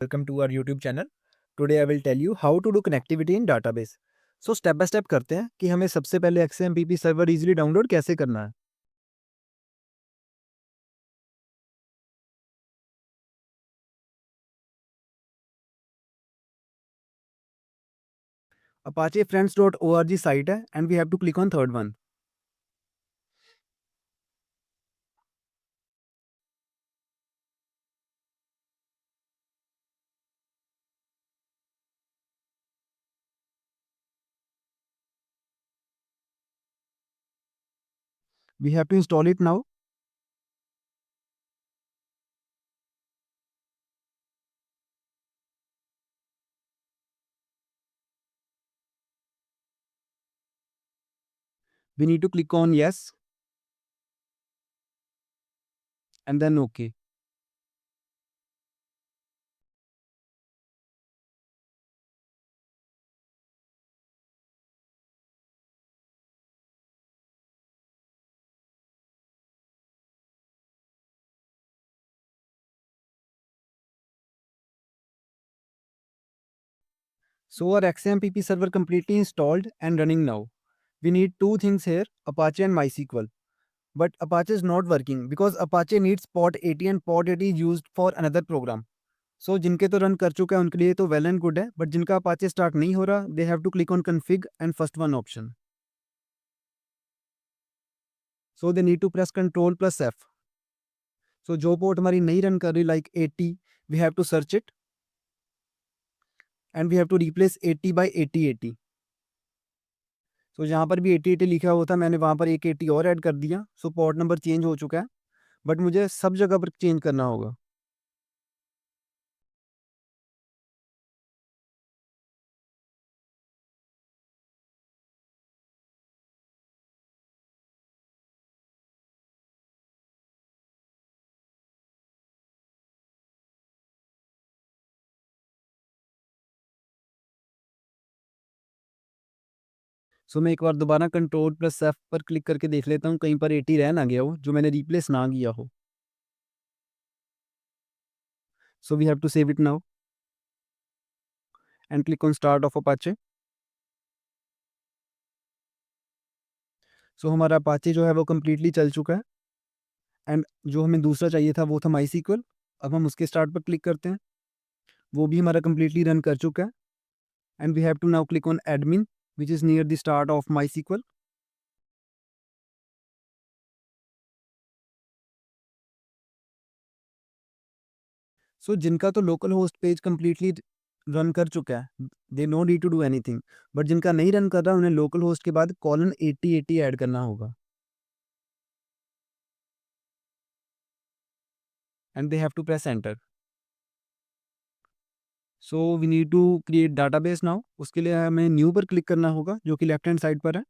Welcome to our YouTube channel. Today I will tell you how to do connectivity in database. So step by step करते हैं कि हमें सबसे पहले XMPP server easily download कैसे करना है. Apache friends.org site है and we have to click on third one. We have to install it now. We need to click on yes and then OK. So our XMPP server completely installed and running now. We need two things here, Apache and MySQL. But Apache is not working because Apache needs port 80 and port 80 is used for another program. सो जिनके तो run कर चुका है उनके लिए तो well and good है, but जिनका अपाचे स्टार्ट नहीं हो रहा, they have to click on config and first one option. So they need to press Ctrl+F. So जो पोर्ट हमारी नहीं रन कर रही like 80, we have to search it and we have to replace 80 by 8080. So जहाँ पर भी 8080 लिखा हुआ था मैंने वहाँ पर एक 80 और ऐड कर दिया. सो पोर्ट नंबर चेंज हो चुका है, बट मुझे सब जगह पर चेंज करना होगा. सो मैं एक बार दोबारा Ctrl+F पर क्लिक करके देख लेता हूँ कहीं पर 80 रह ना गया हो जो मैंने रिप्लेस ना किया हो. So we have to save it now and click on start of Apache. So हमारा अपाचे जो है वो कम्प्लीटली चल चुका है एंड जो हमें दूसरा चाहिए था वो था MySQL. अब हम उसके स्टार्ट पर क्लिक करते हैं, वो भी हमारा कम्प्लीटली रन कर चुका है and we have to now click on admin which is near the start of MySQL. So जिनका तो local host page completely run कर चुका है, they no need to do anything, but जिनका नहीं रन कर रहा उन्हें लोकल होस्ट के बाद :8080 ऐड करना होगा and they have to press enter. So we need to create database now. उसके लिए हमें न्यू पर क्लिक करना होगा जो कि लेफ्ट हैंड साइड पर है.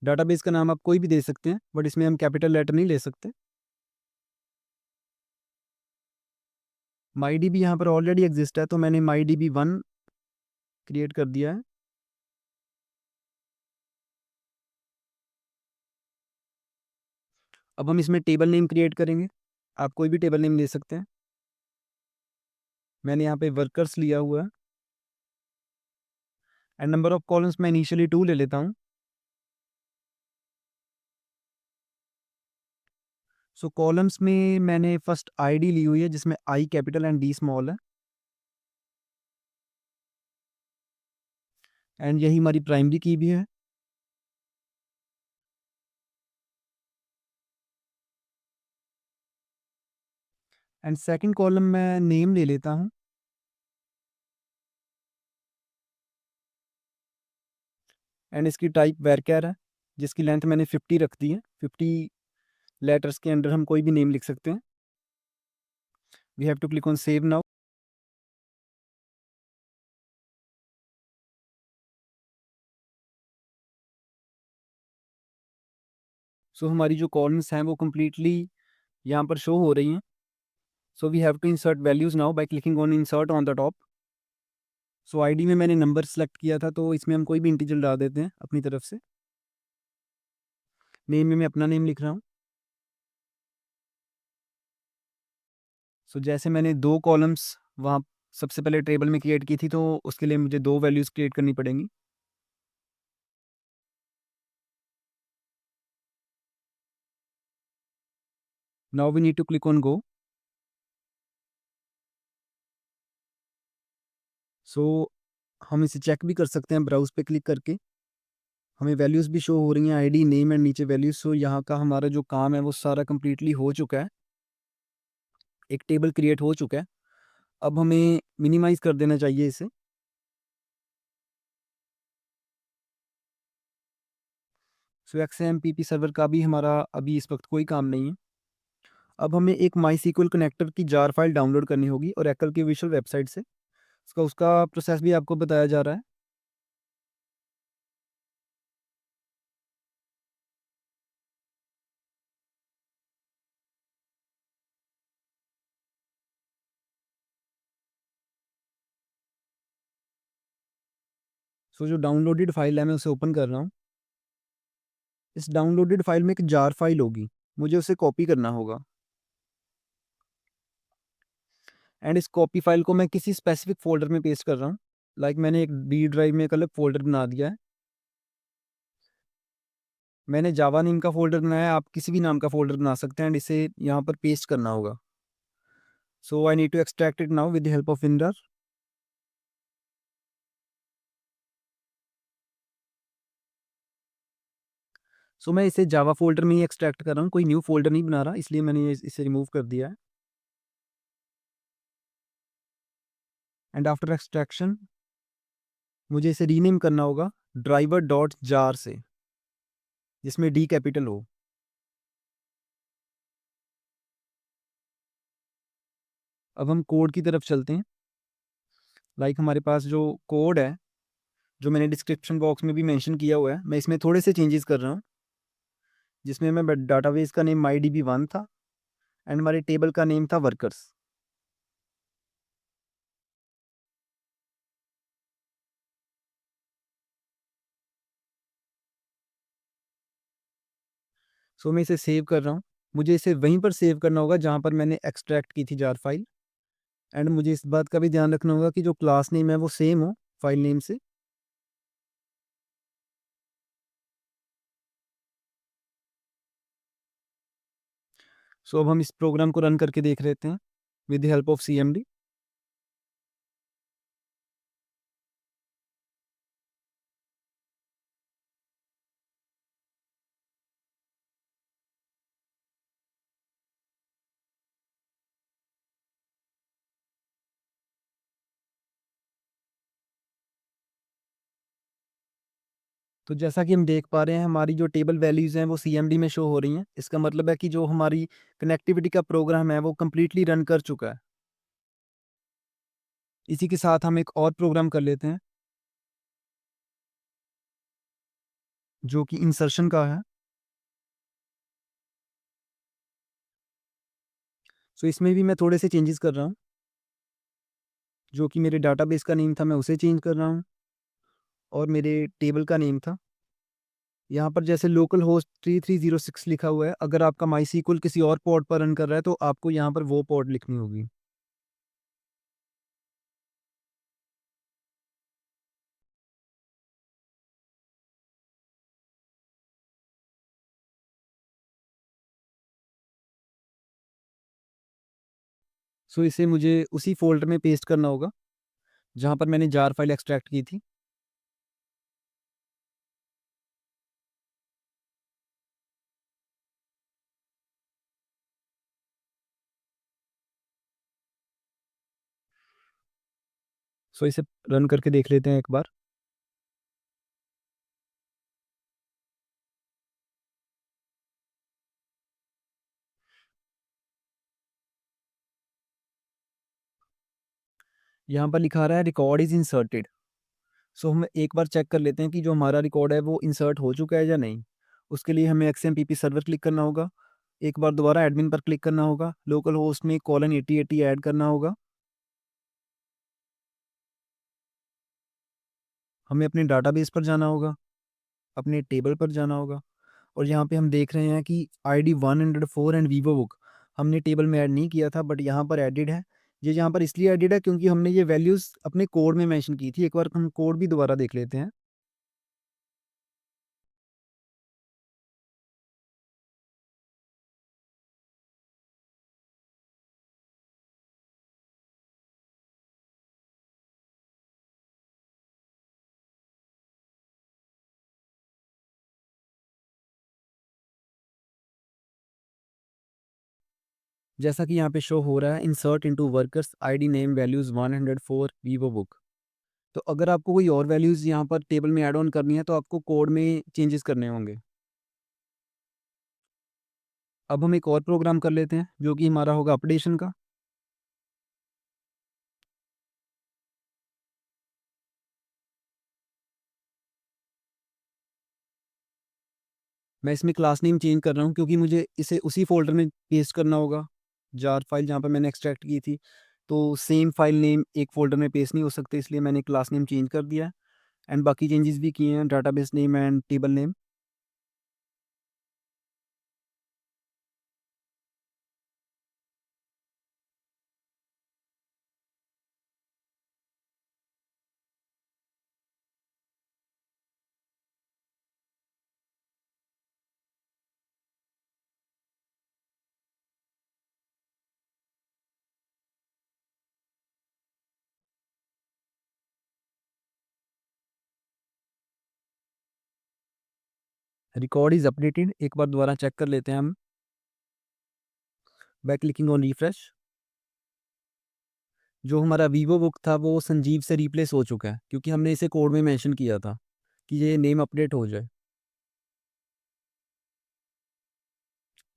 डाटाबेस का नाम आप कोई भी दे सकते हैं, बट इसमें हम कैपिटल लेटर नहीं ले सकते. MyDB यहाँ पर ऑलरेडी एग्जिस्ट है तो मैंने MyDB1 क्रिएट कर दिया है. अब हम इसमें टेबल नेम क्रिएट करेंगे. आप कोई भी टेबल नेम ले सकते हैं. मैंने यहाँ पे वर्कर्स लिया हुआ है एंड नंबर ऑफ कॉलम्स मैं इनिशियली 2 ले लेता हूँ. सो कॉलम्स में मैंने फर्स्ट आईडी ली हुई है जिसमें आई कैपिटल एंड डी स्मॉल है एंड यही हमारी प्राइमरी की भी है. एंड सेकंड कॉलम में नेम ले लेता हूँ एंड इसकी टाइप वैरचर है जिसकी लेंथ मैंने 50 रख दी है. 50 लेटर्स के अंडर हम कोई भी नेम लिख सकते हैं. We have to click on save now. So हमारी जो कॉलम्स हैं वो कम्प्लीटली यहाँ पर शो हो रही हैं. So we have to insert values now by clicking on insert on the top. So ID में मैंने नंबर सेलेक्ट किया था तो इसमें हम कोई भी इंटीजर डाल देते हैं अपनी तरफ से. नेम में मैं अपना नेम लिख रहा हूँ. सो जैसे मैंने 2 कॉलम्स वहाँ सबसे पहले टेबल में क्रिएट की थी, तो उसके लिए मुझे 2 वैल्यूज़ क्रिएट करनी पड़ेंगी। Now we need to click on go. So हम इसे चेक भी कर सकते हैं ब्राउज़ पे क्लिक करके। हमें वैल्यूज़ भी शो हो रही हैं, आईडी, नेम एंड नीचे वैल्यूज़। सो यहाँ का हमारा जो काम है वो सारा कंप्लीटली हो चुका है। एक टेबल क्रिएट हो चुका है। अब हमें मिनिमाइज़ कर देना चाहिए इसे। सो एक्सएमपीपी सर्वर का भी हमारा अभी इस वक्त कोई काम नहीं है। अब हमें एक माईसीक्वल कनेक्टर की जार फाइल डाउनलोड करनी होगी और एप्पल की ऑफिशियल वेबसाइट से। उसका प्रोसेस भी आपको बताया जा रहा है। सो जो डाउनलोडेड फाइल है मैं उसे ओपन कर रहा हूँ। इस डाउनलोडेड फाइल में एक जार फाइल होगी, मुझे उसे कॉपी करना होगा। एंड इस कॉपी फाइल को मैं किसी स्पेसिफिक फ़ोल्डर में पेस्ट कर रहा हूँ। लाइक मैंने एक डी ड्राइव में एक अलग फ़ोल्डर बना दिया है। मैंने जावा नेम का फ़ोल्डर बनाया है, आप किसी भी नाम का फ़ोल्डर बना सकते हैं एंड इसे यहाँ पर पेस्ट करना होगा। So I need to extract it now with the help of winder. So मैं इसे जावा फ़ोल्डर में ही एक्सट्रैक्ट कर रहा हूँ, कोई न्यू फ़ोल्डर नहीं बना रहा, इसलिए मैंने ये इसे रिमूव कर दिया है। एंड आफ्टर एक्सट्रैक्शन मुझे इसे रीनेम करना होगा ड्राइवर डॉट जार से, जिसमें डी कैपिटल हो। अब हम कोड की तरफ चलते हैं। लाइक हमारे पास जो कोड है, जो मैंने डिस्क्रिप्शन बॉक्स में भी मेंशन किया हुआ है, मैं इसमें थोड़े से चेंजेस कर रहा हूँ। जिसमें मैं डाटाबेस का नेम MyDB1 था एंड हमारे टेबल का नेम था वर्कर्स। सो मैं इसे सेव कर रहा हूँ। मुझे इसे वहीं पर सेव करना होगा जहाँ पर मैंने एक्सट्रैक्ट की थी जार फाइल। एंड मुझे इस बात का भी ध्यान रखना होगा कि जो क्लास नेम है वो सेम हो फाइल नेम से। सो अब हम इस प्रोग्राम को रन करके देख लेते हैं with the help of CMD। तो जैसा कि हम देख पा रहे हैं, हमारी जो टेबल वैल्यूज़ हैं वो CMD में शो हो रही हैं। इसका मतलब है कि जो हमारी कनेक्टिविटी का प्रोग्राम है वो कंप्लीटली रन कर चुका है। इसी के साथ हम एक और प्रोग्राम कर लेते हैं जो कि इंसर्शन का है। सो इसमें भी मैं थोड़े से चेंजेस कर रहा हूँ। जो कि मेरे डाटाबेस का नेम था मैं उसे चेंज कर रहा हूँ और मेरे टेबल का नेम था। यहाँ पर जैसे लोकल होस्ट 3306 लिखा हुआ है, अगर आपका माईसीक्वल किसी और पोर्ट पर रन कर रहा है तो आपको यहाँ पर वो पोर्ट लिखनी होगी। सो इसे मुझे उसी फ़ोल्डर में पेस्ट करना होगा जहाँ पर मैंने जार फाइल एक्सट्रैक्ट की थी। सो इसे रन करके देख लेते हैं एक बार। यहाँ पर लिखा आ रहा है रिकॉर्ड इज़ इंसर्टेड। सो हम एक बार चेक कर लेते हैं कि जो हमारा रिकॉर्ड है वो इंसर्ट हो चुका है या नहीं। उसके लिए हमें XMPP सर्वर क्लिक करना होगा। एक बार दोबारा एडमिन पर क्लिक करना होगा। लोकल होस्ट में :8080 ऐड करना होगा। हमें अपने डाटाबेस पर जाना होगा, अपने टेबल पर जाना होगा और यहाँ पे हम देख रहे हैं कि ID 104 एंड वीवो बुक हमने टेबल में ऐड नहीं किया था बट यहाँ पर एडिड है। ये यहाँ पर इसलिए एडिड है क्योंकि हमने ये वैल्यूज़ अपने कोड में मेंशन की थी। एक बार हम कोड भी दोबारा देख लेते हैं। जैसा कि यहाँ पे शो हो रहा है, insert into workers ID name values 104 Vivo book. तो अगर आपको कोई और वैल्यूज़ यहाँ पर टेबल में ऐड ऑन करनी है तो आपको कोड में चेंजेस करने होंगे। अब हम एक और प्रोग्राम कर लेते हैं जो कि हमारा होगा अपडेशन का। मैं इसमें क्लास नेम चेंज कर रहा हूँ क्योंकि मुझे इसे उसी फ़ोल्डर में पेस्ट करना होगा, जार फाइल जहाँ पे मैंने एक्सट्रैक्ट की थी। तो सेम फाइल नेम एक फ़ोल्डर में पेस्ट नहीं हो सकते, इसलिए मैंने क्लास नेम चेंज कर दिया है एंड बाकी चेंजेस भी किए हैं, database name and table name. Record is updated, एक बार दोबारा चेक कर लेते हैं हम बाय क्लिकिंग ऑन रिफ्रेश। जो हमारा वीवो बुक था वो संजीव से रिप्लेस हो चुका है क्योंकि हमने इसे कोड में मेंशन किया था कि ये नेम अपडेट हो जाए।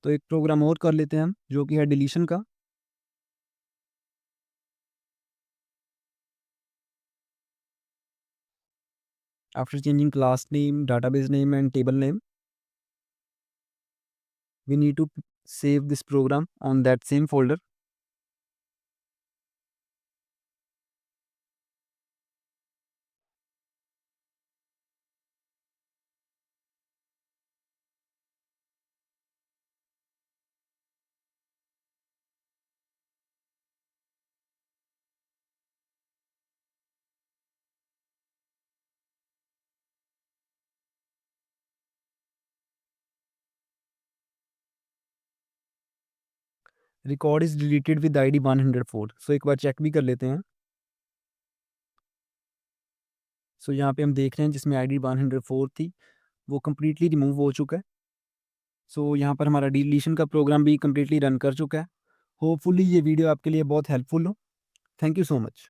तो एक प्रोग्राम और कर लेते हैं हम जो कि है डिलीशन का। After changing class name, database name and table name, we need to save this program on that same folder. Record is deleted with ID 104। सो एक बार चेक भी कर लेते हैं। सो यहाँ पे हम देख रहे हैं जिसमें ID 104 थी वो कम्प्लीटली रिमूव हो चुका है। सो यहाँ पर हमारा डिलीशन का प्रोग्राम भी कम्प्लीटली रन कर चुका है। होपफुली ये वीडियो आपके लिए बहुत हेल्पफुल हो। Thank you so much.